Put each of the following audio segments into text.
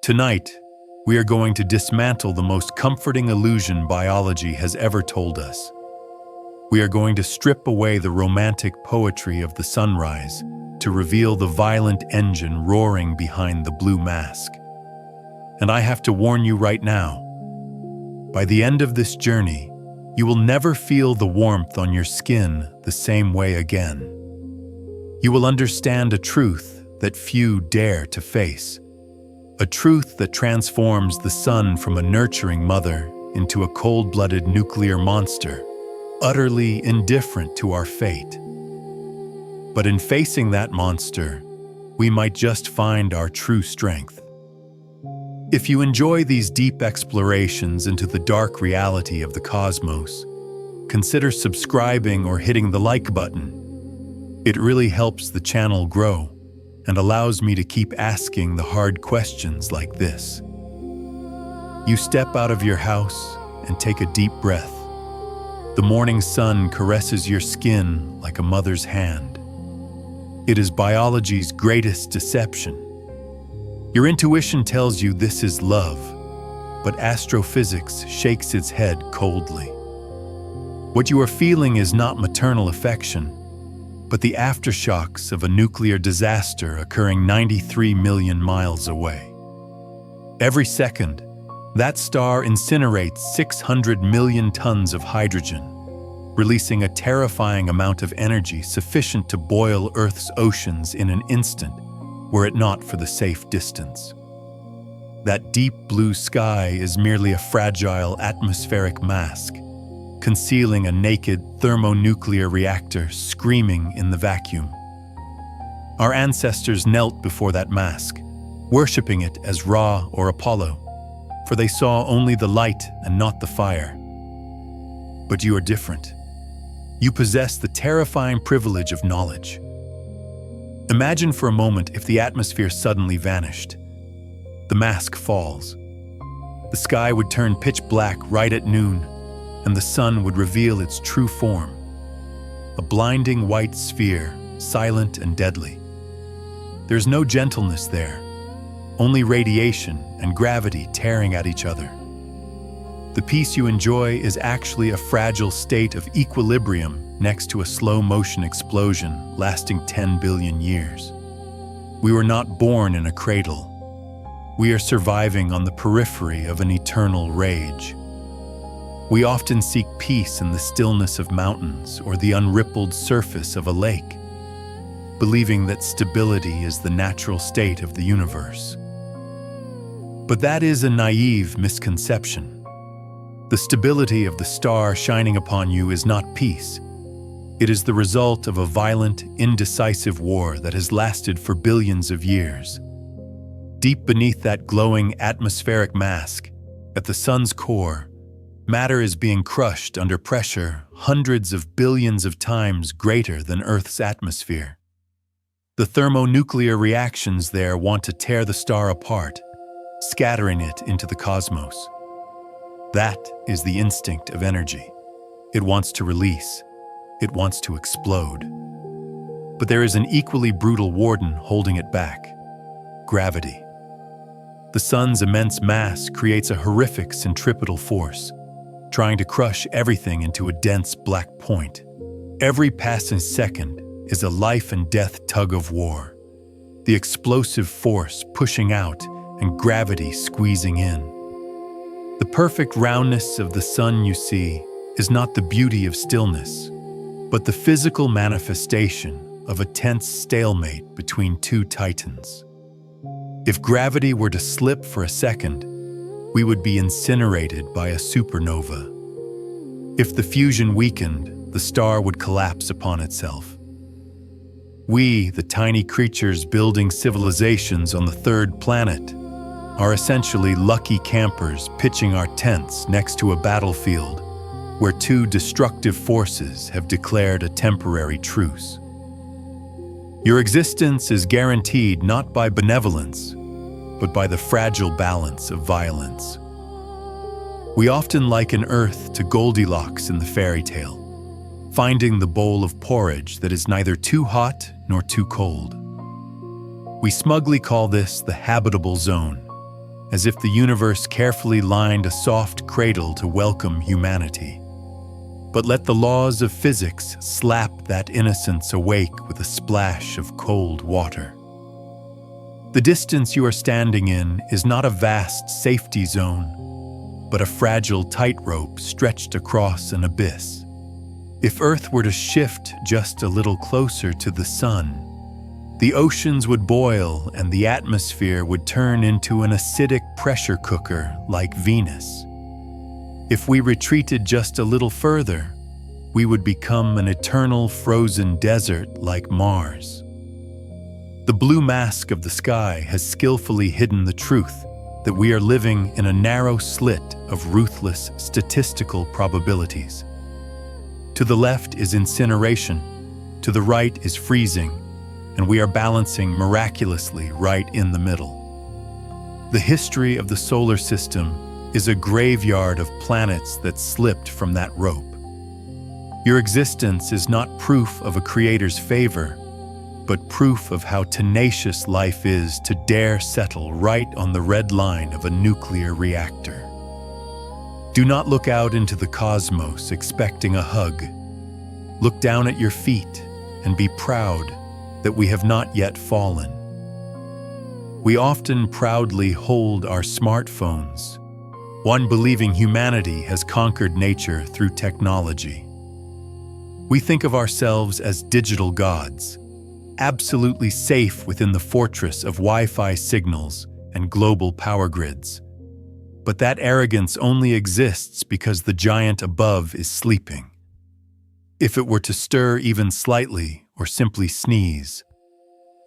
Tonight, we are going to dismantle the most comforting illusion biology has ever told us. We are going to strip away the romantic poetry of the sunrise to reveal the violent engine roaring behind the blue mask. And I have to warn you right now, by the end of this journey, you will never feel the warmth on your skin the same way again. You will understand a truth that few dare to face. A truth that transforms the sun from a nurturing mother into a cold-blooded nuclear monster, utterly indifferent to our fate. But in facing that monster, we might just find our true strength. If you enjoy these deep explorations into the dark reality of the cosmos, consider subscribing or hitting the like button. It really helps the channel grow and allows me to keep asking the hard questions like this. You step out of your house and take a deep breath. The morning sun caresses your skin like a mother's hand. It is biology's greatest deception. Your intuition tells you this is love, but astrophysics shakes its head coldly. What you are feeling is not maternal affection, but the aftershocks of a nuclear disaster occurring 93 million miles away. Every second, that star incinerates 600 million tons of hydrogen, releasing a terrifying amount of energy sufficient to boil Earth's oceans in an instant, were it not for the safe distance. That deep blue sky is merely a fragile atmospheric mask, concealing a naked thermonuclear reactor screaming in the vacuum. Our ancestors knelt before that mask, worshipping it as Ra or Apollo, for they saw only the light and not the fire. But you are different. You possess the terrifying privilege of knowledge. Imagine for a moment if the atmosphere suddenly vanished. The mask falls. The sky would turn pitch black right at noon, and the sun would reveal its true form. A blinding white sphere, silent and deadly. There's no gentleness there, only radiation and gravity tearing at each other. The peace you enjoy is actually a fragile state of equilibrium next to a slow-motion explosion lasting 10 billion years. We were not born in a cradle. We are surviving on the periphery of an eternal rage. We often seek peace in the stillness of mountains or the unrippled surface of a lake, believing that stability is the natural state of the universe. But that is a naive misconception. The stability of the star shining upon you is not peace. It is the result of a violent, indecisive war that has lasted for billions of years. Deep beneath that glowing atmospheric mask, at the sun's core, matter is being crushed under pressure hundreds of billions of times greater than Earth's atmosphere. The thermonuclear reactions there want to tear the star apart, scattering it into the cosmos. That is the instinct of energy. It wants to release. It wants to explode. But there is an equally brutal warden holding it back: gravity. The sun's immense mass creates a horrific centripetal force, trying to crush everything into a dense black point. Every passing second is a life and death tug-of-war, the explosive force pushing out and gravity squeezing in. The perfect roundness of the sun you see is not the beauty of stillness, but the physical manifestation of a tense stalemate between two titans. If gravity were to slip for a second, we would be incinerated by a supernova. If the fusion weakened, the star would collapse upon itself. We, the tiny creatures building civilizations on the third planet, are essentially lucky campers pitching our tents next to a battlefield where two destructive forces have declared a temporary truce. Your existence is guaranteed not by benevolence, but by the fragile balance of violence. We often liken Earth to Goldilocks in the fairy tale, finding the bowl of porridge that is neither too hot nor too cold. We smugly call this the habitable zone, as if the universe carefully lined a soft cradle to welcome humanity. But let the laws of physics slap that innocence awake with a splash of cold water. The distance you are standing in is not a vast safety zone, but a fragile tightrope stretched across an abyss. If Earth were to shift just a little closer to the sun, the oceans would boil and the atmosphere would turn into an acidic pressure cooker like Venus. If we retreated just a little further, we would become an eternal frozen desert like Mars. The blue mask of the sky has skillfully hidden the truth that we are living in a narrow slit of ruthless statistical probabilities. To the left is incineration, to the right is freezing, and we are balancing miraculously right in the middle. The history of the solar system is a graveyard of planets that slipped from that rope. Your existence is not proof of a creator's favor, but proof of how tenacious life is to dare settle right on the red line of a nuclear reactor. Do not look out into the cosmos expecting a hug. Look down at your feet and be proud that we have not yet fallen. We often proudly hold our smartphones, one believing humanity has conquered nature through technology. We think of ourselves as digital gods, absolutely safe within the fortress of Wi-Fi signals and global power grids. But that arrogance only exists because the giant above is sleeping. If it were to stir even slightly or simply sneeze,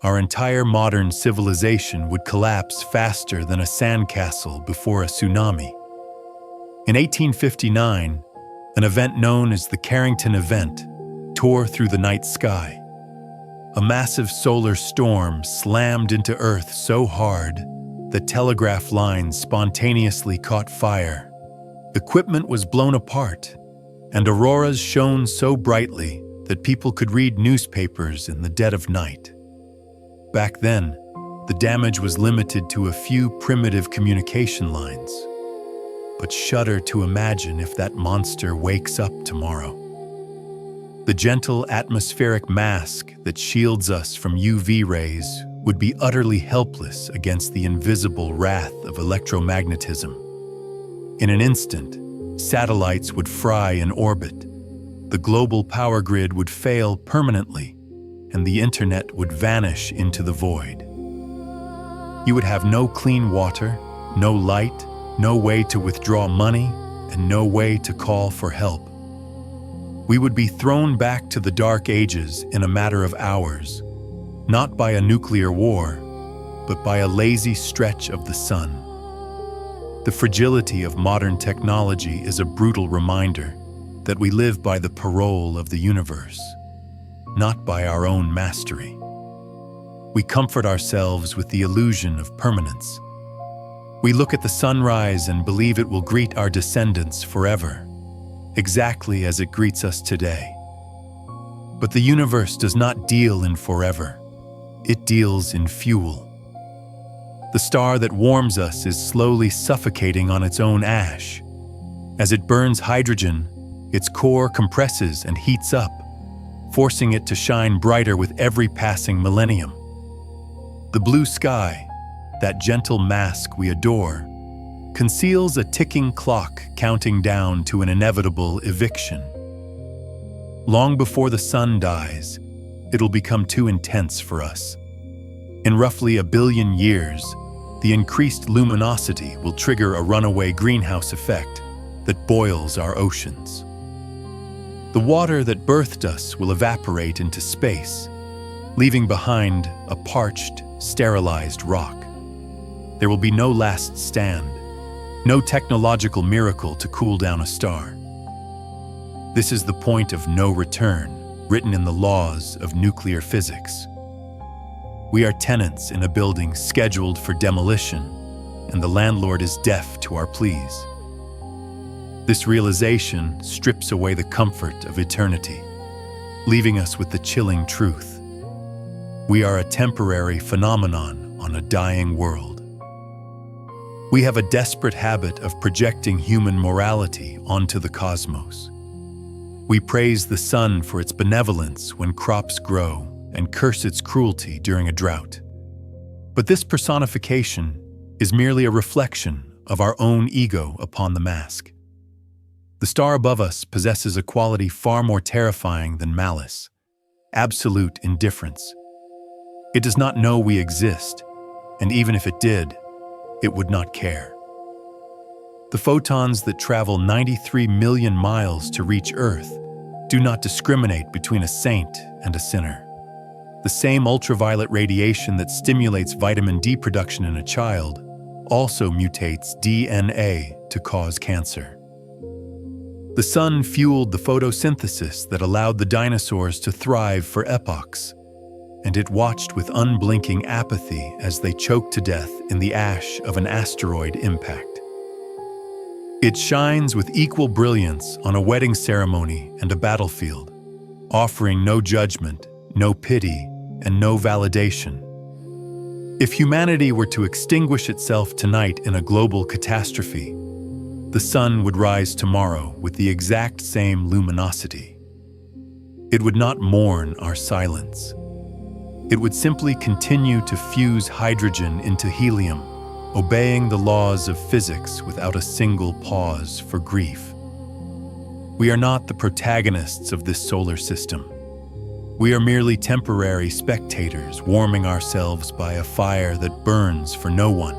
our entire modern civilization would collapse faster than a sandcastle before a tsunami. In 1859, an event known as the Carrington event tore through the night sky. A massive solar storm slammed into Earth so hard that telegraph lines spontaneously caught fire. Equipment was blown apart, and auroras shone so brightly that people could read newspapers in the dead of night. Back then, the damage was limited to a few primitive communication lines. But shudder to imagine if that monster wakes up tomorrow. The gentle atmospheric mask that shields us from UV rays would be utterly helpless against the invisible wrath of electromagnetism. In an instant, satellites would fry in orbit, the global power grid would fail permanently, and the internet would vanish into the void. You would have no clean water, no light, no way to withdraw money, and no way to call for help. We would be thrown back to the Dark Ages in a matter of hours, not by a nuclear war, but by a lazy stretch of the sun. The fragility of modern technology is a brutal reminder that we live by the parole of the universe, not by our own mastery. We comfort ourselves with the illusion of permanence. We look at the sunrise and believe it will greet our descendants forever, exactly as it greets us today. But the universe does not deal in forever. It deals in fuel. The star that warms us is slowly suffocating on its own ash. As it burns hydrogen, its core compresses and heats up, forcing it to shine brighter with every passing millennium. The blue sky, that gentle mask we adore, conceals a ticking clock counting down to an inevitable eviction. Long before the sun dies, it'll become too intense for us. In roughly 1 billion years, the increased luminosity will trigger a runaway greenhouse effect that boils our oceans. The water that birthed us will evaporate into space, leaving behind a parched, sterilized rock. There will be no last stand, no technological miracle to cool down a star. This is the point of no return, written in the laws of nuclear physics. We are tenants in a building scheduled for demolition, and the landlord is deaf to our pleas. This realization strips away the comfort of eternity, leaving us with the chilling truth. We are a temporary phenomenon on a dying world. We have a desperate habit of projecting human morality onto the cosmos. We praise the sun for its benevolence when crops grow and curse its cruelty during a drought. But this personification is merely a reflection of our own ego upon the mask. The star above us possesses a quality far more terrifying than malice: absolute indifference. It does not know we exist, and even if it did, it would not care. The photons that travel 93 million miles to reach Earth do not discriminate between a saint and a sinner. The same ultraviolet radiation that stimulates vitamin D production in a child also mutates DNA to cause cancer. The sun fueled the photosynthesis that allowed the dinosaurs to thrive for epochs, and it watched with unblinking apathy as they choked to death in the ash of an asteroid impact. It shines with equal brilliance on a wedding ceremony and a battlefield, offering no judgment, no pity, and no validation. If humanity were to extinguish itself tonight in a global catastrophe, the sun would rise tomorrow with the exact same luminosity. It would not mourn our silence. It would simply continue to fuse hydrogen into helium, obeying the laws of physics without a single pause for grief. We are not the protagonists of this solar system. We are merely temporary spectators warming ourselves by a fire that burns for no one.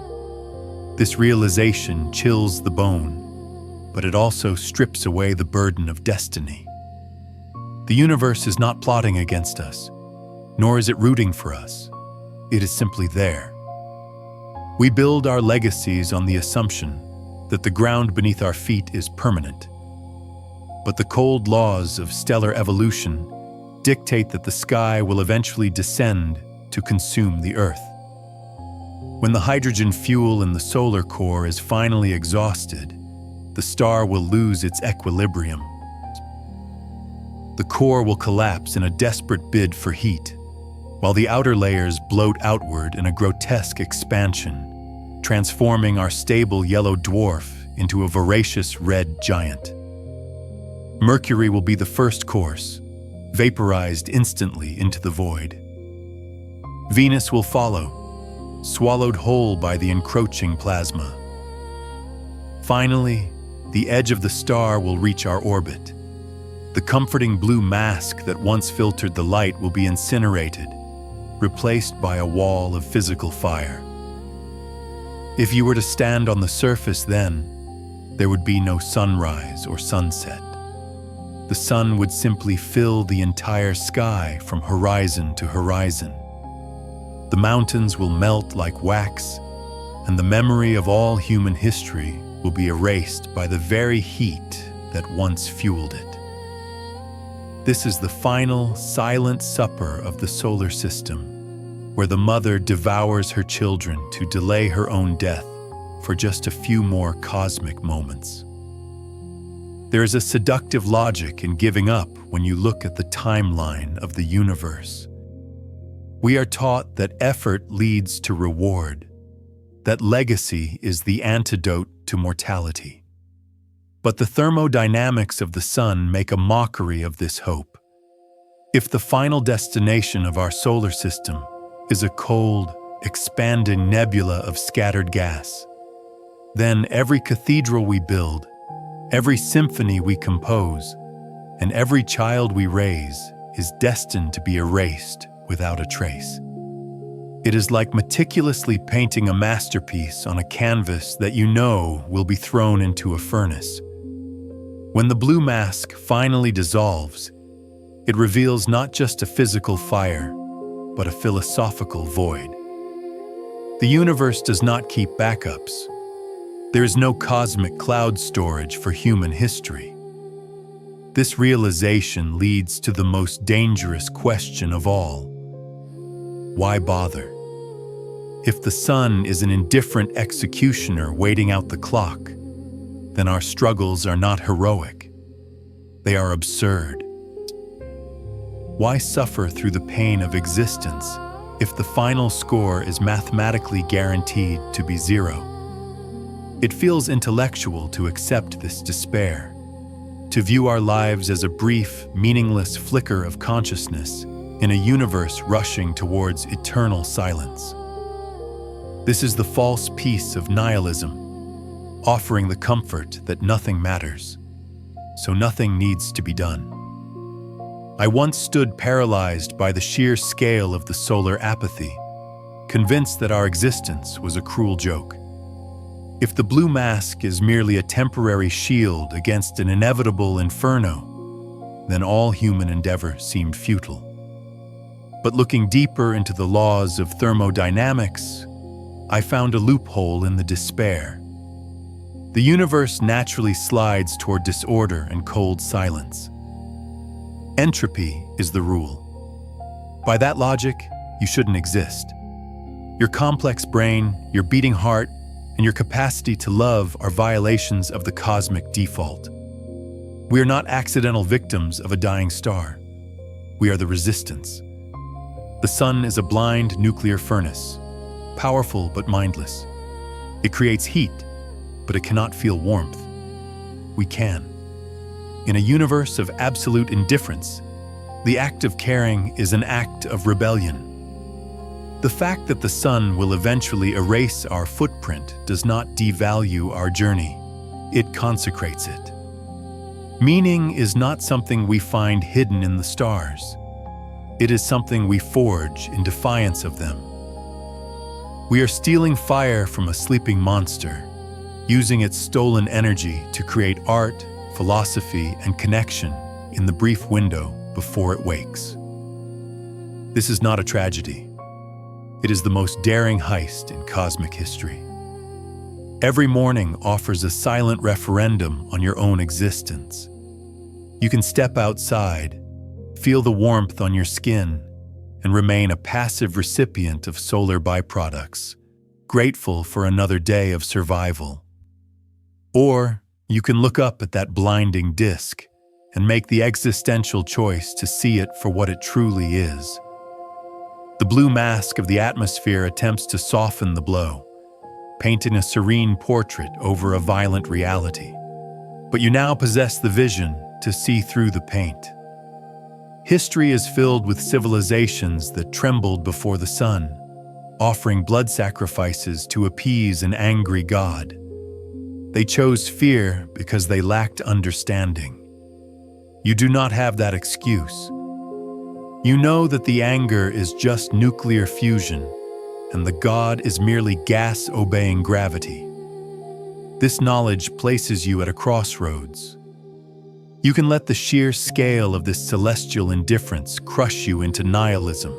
This realization chills the bone, but it also strips away the burden of destiny. The universe is not plotting against us, nor is it rooting for us. It is simply there. We build our legacies on the assumption that the ground beneath our feet is permanent. But the cold laws of stellar evolution dictate that the sky will eventually descend to consume the Earth. When the hydrogen fuel in the solar core is finally exhausted, the star will lose its equilibrium. The core will collapse in a desperate bid for heat, while the outer layers bloat outward in a grotesque expansion, transforming our stable yellow dwarf into a voracious red giant. Mercury will be the first course, vaporized instantly into the void. Venus will follow, swallowed whole by the encroaching plasma. Finally, the edge of the star will reach our orbit. The comforting blue mask that once filtered the light will be incinerated, replaced by a wall of physical fire. If you were to stand on the surface then, there would be no sunrise or sunset. The sun would simply fill the entire sky from horizon to horizon. The mountains will melt like wax, and the memory of all human history will be erased by the very heat that once fueled it. This is the final, silent supper of the solar system, where the mother devours her children to delay her own death for just a few more cosmic moments. There is a seductive logic in giving up when you look at the timeline of the universe. We are taught that effort leads to reward, that legacy is the antidote to mortality. But the thermodynamics of the sun make a mockery of this hope. If the final destination of our solar system is a cold, expanding nebula of scattered gas, then every cathedral we build, every symphony we compose, and every child we raise is destined to be erased without a trace. It is like meticulously painting a masterpiece on a canvas that you know will be thrown into a furnace. When the blue mask finally dissolves, it reveals not just a physical fire, but a philosophical void. The universe does not keep backups. There is no cosmic cloud storage for human history. This realization leads to the most dangerous question of all. Why bother? If the sun is an indifferent executioner waiting out the clock, then our struggles are not heroic. They are absurd. Why suffer through the pain of existence if the final score is mathematically guaranteed to be zero? It feels intellectual to accept this despair, to view our lives as a brief, meaningless flicker of consciousness in a universe rushing towards eternal silence. This is the false peace of nihilism, offering the comfort that nothing matters, so nothing needs to be done. I once stood paralyzed by the sheer scale of the solar apathy, convinced that our existence was a cruel joke. If the blue mask is merely a temporary shield against an inevitable inferno, then all human endeavor seemed futile. But looking deeper into the laws of thermodynamics, I found a loophole in the despair. The universe naturally slides toward disorder and cold silence. Entropy is the rule. By that logic, you shouldn't exist. Your complex brain, your beating heart, and your capacity to love are violations of the cosmic default. We are not accidental victims of a dying star. We are the resistance. The sun is a blind nuclear furnace, powerful but mindless. It creates heat, but it cannot feel warmth. We can. In a universe of absolute indifference, the act of caring is an act of rebellion. The fact that the sun will eventually erase our footprint does not devalue our journey. It consecrates it. Meaning is not something we find hidden in the stars. It is something we forge in defiance of them. We are stealing fire from a sleeping monster, using its stolen energy to create art, philosophy, and connection in the brief window before it wakes. This is not a tragedy. It is the most daring heist in cosmic history. Every morning offers a silent referendum on your own existence. You can step outside, feel the warmth on your skin, and remain a passive recipient of solar byproducts, grateful for another day of survival. Or you can look up at that blinding disk and make the existential choice to see it for what it truly is. The blue mask of the atmosphere attempts to soften the blow, painting a serene portrait over a violent reality. But you now possess the vision to see through the paint. History is filled with civilizations that trembled before the sun, offering blood sacrifices to appease an angry god. They chose fear because they lacked understanding. You do not have that excuse. You know that the anger is just nuclear fusion, and the god is merely gas obeying gravity. This knowledge places you at a crossroads. You can let the sheer scale of this celestial indifference crush you into nihilism,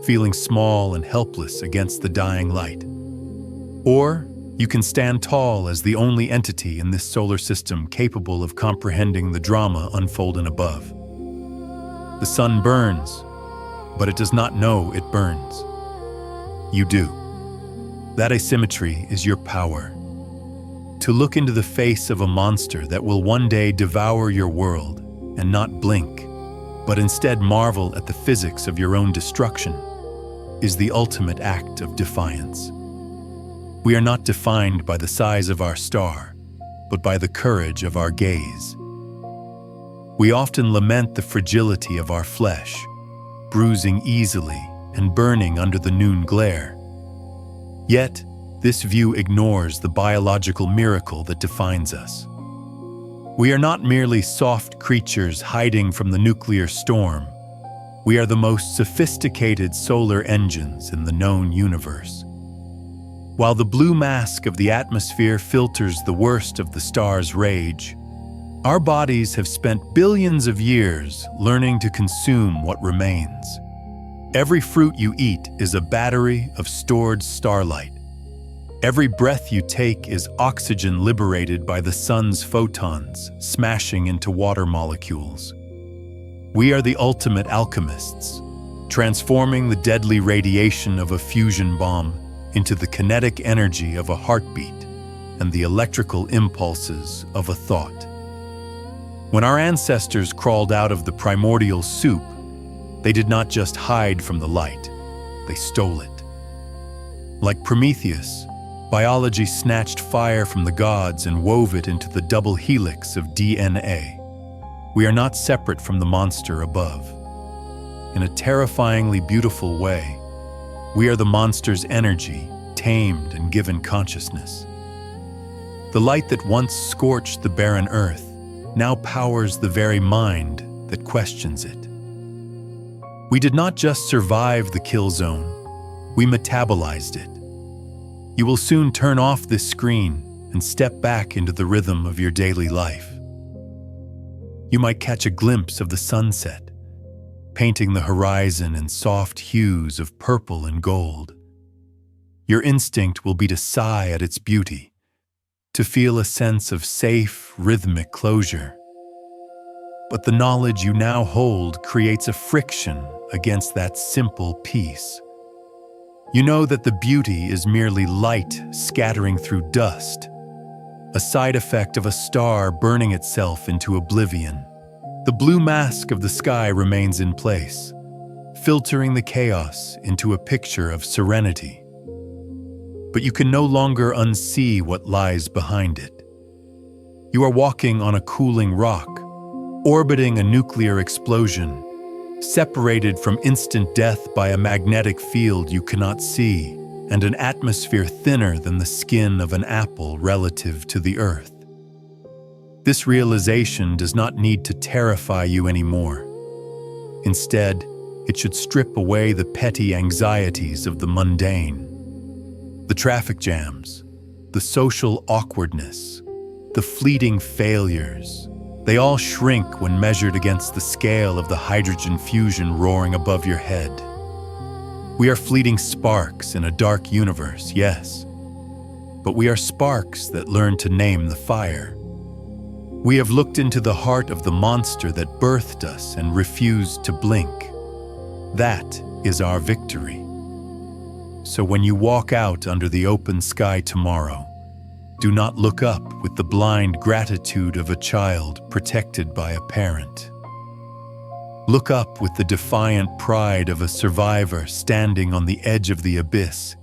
feeling small and helpless against the dying light. Or you can stand tall as the only entity in this solar system capable of comprehending the drama unfolding above. The sun burns, but it does not know it burns. You do. That asymmetry is your power. To look into the face of a monster that will one day devour your world and not blink, but instead marvel at the physics of your own destruction, is the ultimate act of defiance. We are not defined by the size of our star, but by the courage of our gaze. We often lament the fragility of our flesh, bruising easily and burning under the noon glare. Yet, this view ignores the biological miracle that defines us. We are not merely soft creatures hiding from the nuclear storm. We are the most sophisticated solar engines in the known universe. While the blue mask of the atmosphere filters the worst of the star's rage, our bodies have spent billions of years learning to consume what remains. Every fruit you eat is a battery of stored starlight. Every breath you take is oxygen liberated by the sun's photons, smashing into water molecules. We are the ultimate alchemists, transforming the deadly radiation of a fusion bomb into the kinetic energy of a heartbeat and the electrical impulses of a thought. When our ancestors crawled out of the primordial soup, they did not just hide from the light, they stole it. Like Prometheus, Biology snatched fire from the gods and wove it into the double helix of DNA. We are not separate from the monster above. In a terrifyingly beautiful way, we are the monster's energy, tamed and given consciousness. The light that once scorched the barren earth now powers the very mind that questions it. We did not just survive the kill zone, we metabolized it. You will soon turn off this screen and step back into the rhythm of your daily life. You might catch a glimpse of the sunset, painting the horizon in soft hues of purple and gold. Your instinct will be to sigh at its beauty, to feel a sense of safe, rhythmic closure. But the knowledge you now hold creates a friction against that simple peace. You know that the beauty is merely light scattering through dust, a side effect of a star burning itself into oblivion. The blue mask of the sky remains in place, filtering the chaos into a picture of serenity. But you can no longer unsee what lies behind it. You are walking on a cooling rock, orbiting a nuclear explosion, separated from instant death by a magnetic field you cannot see, and an atmosphere thinner than the skin of an apple relative to the earth. This realization does not need to terrify you anymore. Instead, it should strip away the petty anxieties of the mundane. The traffic jams, the social awkwardness, the fleeting failures, they all shrink when measured against the scale of the hydrogen fusion roaring above your head. We are fleeting sparks in a dark universe, yes, but we are sparks that learn to name the fire. We have looked into the heart of the monster that birthed us and refused to blink. That is our victory. So when you walk out under the open sky tomorrow, do not look up with the blind gratitude of a child protected by a parent. Look up with the defiant pride of a survivor standing on the edge of the abyss,